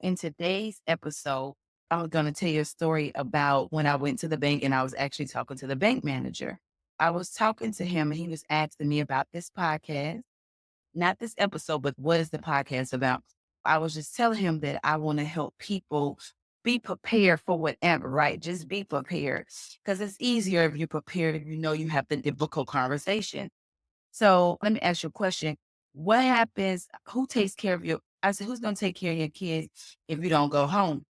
In today's episode, I'm going to tell you a story about when I went to the bank and I was actually talking to the bank manager. I was talking to him and he was asking me about this podcast, not this episode, but what is the podcast about? I was just telling him that I want to help people be prepared for whatever, right? Just be prepared because it's easier if you're prepared if you know you have the difficult conversation. So let me ask you a question. What happens? Who takes care of your? I said, who's going to take care of your kids if you don't go home?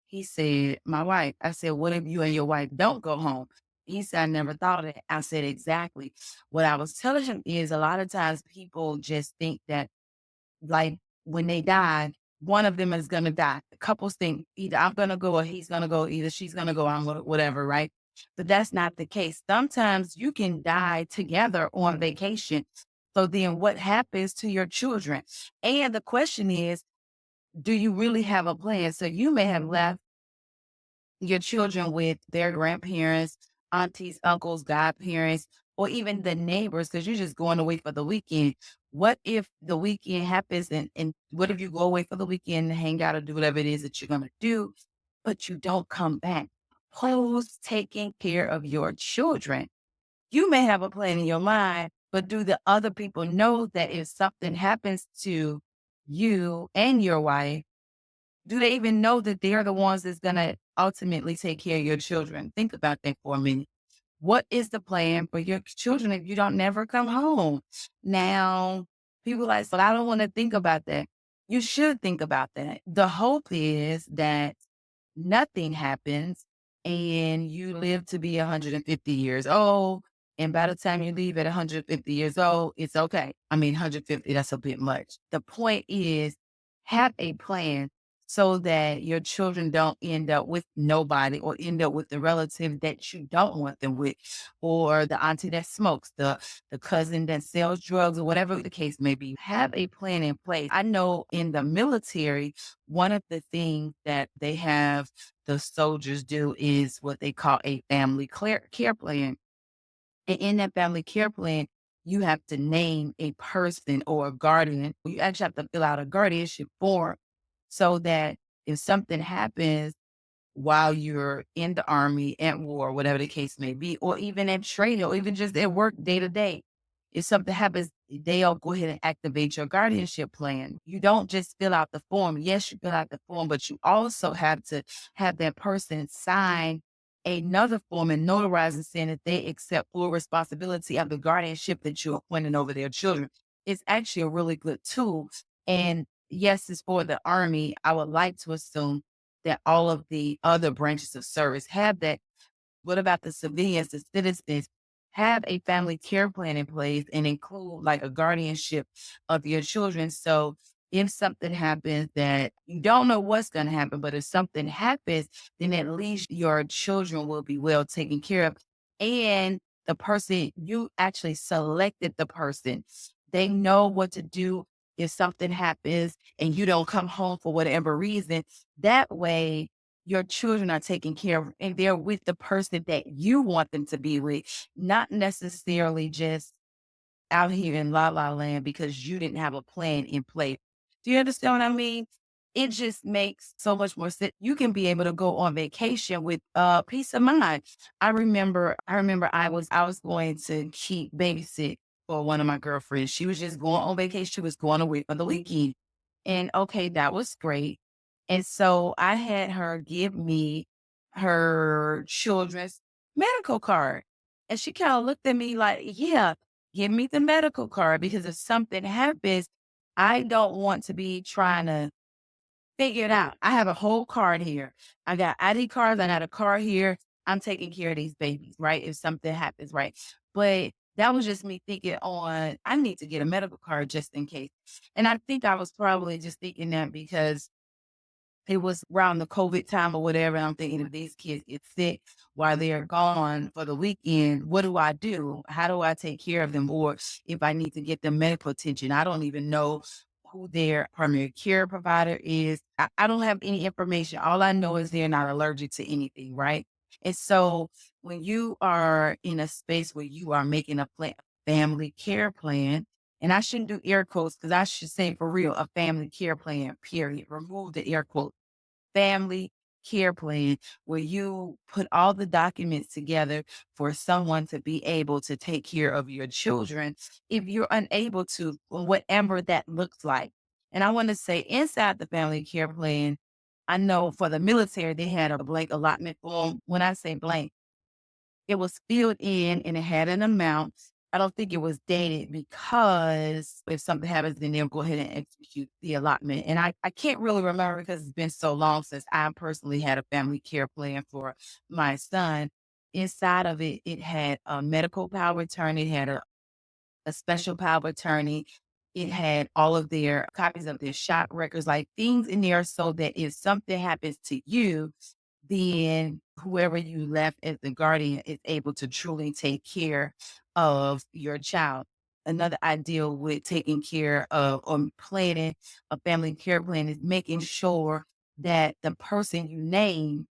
He said, my wife. I said, what if you and your wife don't go home? He said, I never thought of that. I said, exactly. What I was telling him is a lot of times people just think that like when they die, one of them is gonna die. Couples think either I'm gonna go or he's gonna go, either she's gonna go on whatever, right? But that's not the case. Sometimes you can die together on vacation. So then what happens to your children? And the question is, do you really have a plan? So you may have left your children with their grandparents, aunties, uncles, godparents, or even the neighbors, because you're just going away for the weekend. What if the weekend happens and what if you go away for the weekend and hang out or do whatever it is that you're going to do, but you don't come back? Who's taking care of your children? You may have a plan in your mind, but do the other people know that if something happens to you and your wife, do they even know that they're the ones that's gonna ultimately take care of your children? Think about that for a minute. What is the plan for your children if you don't never come home? Now, people like, but I don't want to think about that. You should think about that. The hope is that nothing happens and you live to be 150 years old. And by the time you leave at 150 years old, it's okay. I mean, 150, that's a bit much. The point is have a plan so that your children don't end up with nobody or end up with the relative that you don't want them with, or the auntie that smokes, the cousin that sells drugs, or whatever the case may be. Have a plan in place. I know in the military, one of the things that they have the soldiers do is what they call a family care plan. And in that family care plan, you have to name a person or a guardian. You actually have to fill out a guardianship form so that if something happens while you're in the army, at war, whatever the case may be, or even at training, or even just at work day to day. If something happens, they'll go ahead and activate your guardianship plan. You don't just fill out the form. Yes, you fill out the form, but you also have to have that person sign another form and notarize and saying that they accept full responsibility of the guardianship that you're appointing over their children. It's actually a really good tool. And yes, it's for the army. I would like to assume that all of the other branches of service have that. What about the civilians, the citizens? Have a family care plan in place and include like a guardianship of your children. So if something happens that you don't know what's going to happen, but if something happens, then at least your children will be well taken care of. And the person, you actually selected the person. They know what to do if something happens and you don't come home for whatever reason. That way, your children are taken care of and they're with the person that you want them to be with, not necessarily just out here in la la land because you didn't have a plan in place. Do you understand what I mean? It just makes so much more sense. You can be able to go on vacation with peace of mind. I remember I was going to keep babysit for one of my girlfriends. She was just going on vacation. She was going away for the weekend. And okay, that was great. And so I had her give me her children's medical card. And she kind of looked at me like, yeah, give me the medical card because if something happens, I don't want to be trying to figure it out. I have a whole card here. I got ID cards. I got a card here. I'm taking care of these babies, right? If something happens, right? But that was just me thinking on, I need to get a medical card just in case. And I think I was probably just thinking that because it was around the COVID time or whatever. And I'm thinking if these kids get sick while they're gone for the weekend, what do I do? How do I take care of them? Or if I need to get them medical attention, I don't even know who their primary care provider is. I don't have any information. All I know is they're not allergic to anything, right? And so when you are in a space where you are making a family care plan, and I shouldn't do air quotes because I should say for real, a family care plan, period. Remove the air quotes family care plan where you put all the documents together for someone to be able to take care of your children if you're unable to, or whatever that looks like. And I want to say inside the family care plan, I know for the military, they had a blank allotment form. When I say blank, it was filled in and it had an amount. I don't think it was dated because if something happens, then they'll go ahead and execute the allotment. And I can't really remember because it's been so long since I personally had a family care plan for my son. Inside of it, it had a medical power of attorney, it had a special power of attorney. It had all of their copies of their shop records, like things in there so that if something happens to you, then whoever you left as the guardian is able to truly take care of your child. Another ideal with taking care of or planning a family care plan is making sure that the person you name,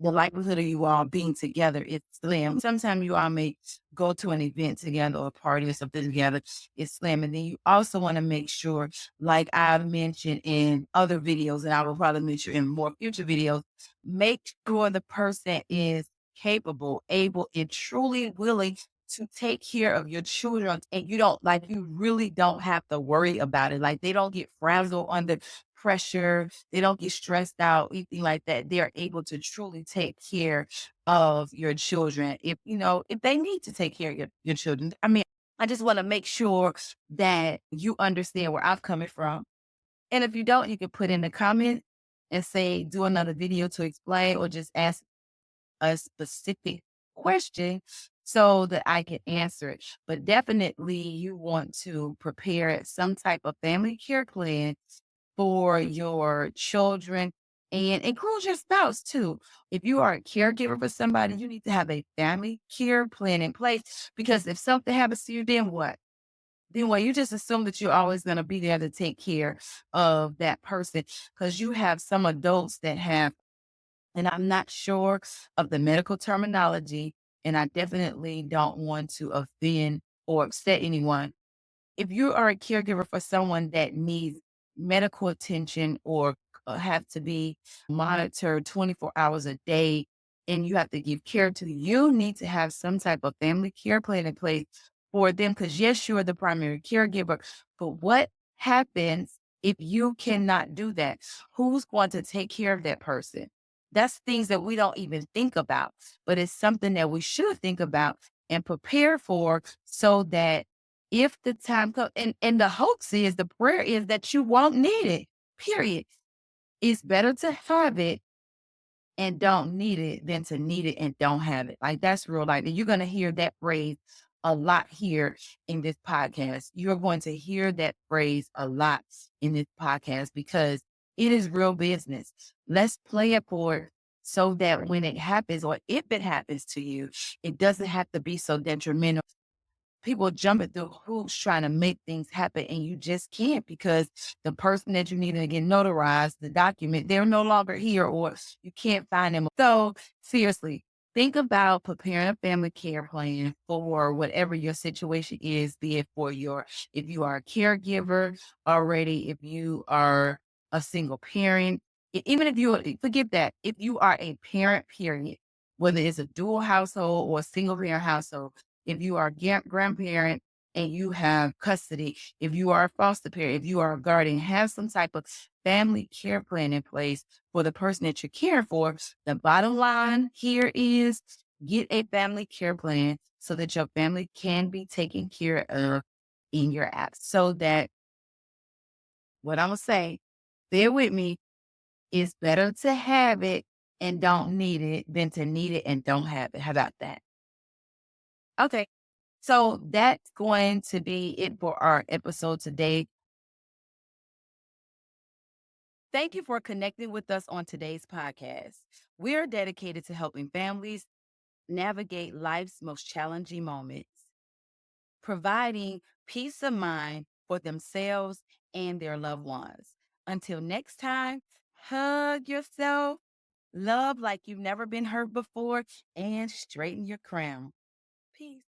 the likelihood of you all being together is slim. Sometimes you all may go to an event together or a party or something together. It's slim. And then you also want to make sure, like I've mentioned in other videos, and I will probably mention in more future videos, make sure the person is capable, able, and truly willing to take care of your children. And you don't like, you really don't have to worry about it. Like they don't get frazzled under pressure. They don't get stressed out, anything like that. They're able to truly take care of your children. If, if they need to take care of your children. I mean, I just want to make sure that you understand where I'm coming from. And if you don't, you can put in the comment and say, do another video to explain or just ask a specific question so that I can answer it. But definitely you want to prepare some type of family care plan for your children and include your spouse too. If you are a caregiver for somebody, you need to have a family care plan in place because if something happens to you, then what? Then what? You just assume that you're always going to be there to take care of that person because you have some adults that have, and I'm not sure of the medical terminology, and I definitely don't want to offend or upset anyone. If you are a caregiver for someone that needs medical attention or have to be monitored 24 hours a day and you have to give care to, you need to have some type of family care plan in place for them. Because yes, you are the primary caregiver, but what happens if you cannot do that? Who's going to take care of that person? That's things that we don't even think about, but it's something that we should think about and prepare for so that if the time comes, and the hoax is, the prayer is that you won't need it, period. It's better to have it and don't need it than to need it and don't have it. Like that's real life. And you're going to hear that phrase a lot here in this podcast. You're going to hear that phrase a lot in this podcast because it is real business. Let's play it for so that when it happens or if it happens to you, it doesn't have to be so detrimental. People jumping through hoops trying to make things happen and you just can't because the person that you need to get notarized, the document, they're no longer here or you can't find them. So seriously, think about preparing a family care plan for whatever your situation is, be it for if you are a caregiver already, if you are a single parent, even if you forget that, if you are a parent, period, whether it's a dual household or a single parent household, if you are a grandparent and you have custody, if you are a foster parent, if you are a guardian, have some type of family care plan in place for the person that you're caring for. The bottom line here is get a family care plan so that your family can be taken care of in your absence. So that what I'm going to say, bear with me, it's better to have it and don't need it than to need it and don't have it. How about that? Okay. So that's going to be it for our episode today. Thank you for connecting with us on today's podcast. We're dedicated to helping families navigate life's most challenging moments, providing peace of mind for themselves and their loved ones. Until next time, hug yourself, love like you've never been hurt before, and straighten your crown. Peace.